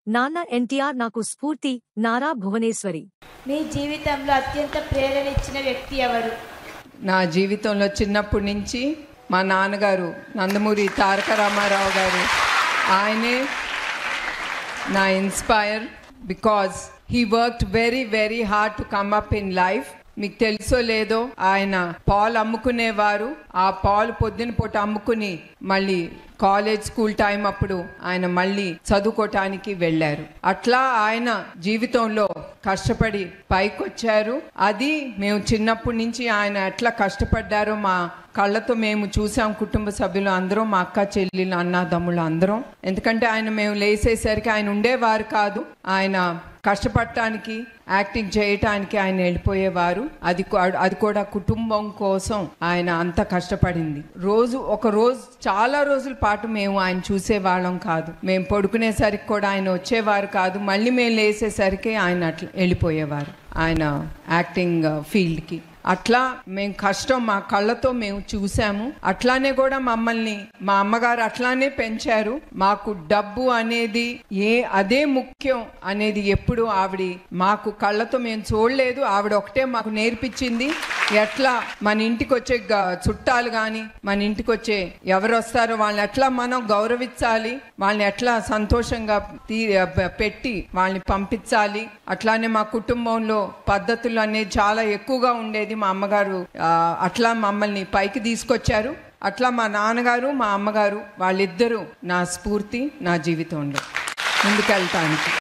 నాన్న ఎన్టీఆర్ నాకు స్ఫూర్తి. నారా భువనేశ్వరి. మీ జీవితంలో అత్యంత ప్రేరణ ఇచ్చిన వ్యక్తి ఎవరు? నా జీవితంలో చిన్నప్పటి నుంచి మా నాన్నగారు నందమూరి తారక రామారావు గారు. ఆయనే నా inspire because he worked very hard to come up in life. మీకు తెలుసో లేదో ఆయన పాలు అమ్ముకునేవారు. ఆ పాలు పొద్దున పూట అమ్ముకుని మళ్ళీ కాలేజ్ స్కూల్ టైం అప్పుడు ఆయన మళ్ళీ చదువుకోవటానికి వెళ్ళారు. అట్లా ఆయన జీవితంలో కష్టపడి పైకొచ్చారు. అది మేము చిన్నప్పటి నుంచి ఆయన ఎట్లా కష్టపడ్డారో మా కళ్ళతో మేము చూసాం. కుటుంబ సభ్యులు అందరం, మా అక్క చెల్లెలు అన్నదమ్ములు అందరం. ఎందుకంటే ఆయన మేము లేసేసరికి ఆయన ఉండేవారు కాదు. ఆయన కష్టపడటానికి, యాక్టింగ్ చేయటానికి ఆయన వెళ్ళిపోయేవారు. అది కూడా కుటుంబం కోసం ఆయన అంత కష్టపడింది. ఒక రోజు చాలా రోజుల పాటు మేము ఆయన చూసేవాళ్ళం కాదు. మేము పడుకునేసరికి కూడా ఆయన వచ్చేవారు కాదు. మళ్ళీ మేము లేసేసరికి ఆయన అట్లా వెళ్ళిపోయేవారు ఆయన యాక్టింగ్ ఫీల్డ్కి. అట్లా మేము కష్టం మా కళ్ళతో మేము చూసాము. అట్లానే కూడా మమ్మల్ని మా అమ్మగారు అట్లానే పెంచారు. మాకు డబ్బు అనేది అదే ముఖ్యం అనేది ఎప్పుడు ఆవిడ మాకు కళ్ళతో మేము చూడలేదు. ఆవిడ ఒకటే మాకు నేర్పించింది. ఎట్లా మన ఇంటికి వచ్చే చుట్టాలు కానీ, మన ఇంటికి వచ్చే ఎవరు వస్తారో వాళ్ళని ఎట్లా మనం గౌరవించాలి, వాళ్ళని ఎట్లా సంతోషంగా పెట్టి వాళ్ళని పంపించాలి. అట్లానే మా కుటుంబంలో పద్ధతులు అనేది చాలా ఎక్కువగా ఉండేది. మా అమ్మగారు అట్లా మమ్మల్ని పైకి తీసుకొచ్చారు. అట్లా మా నాన్నగారు, మా అమ్మగారు వాళ్ళిద్దరూ నా స్ఫూర్తి నా జీవితంలో ముందుకెళ్తానికి.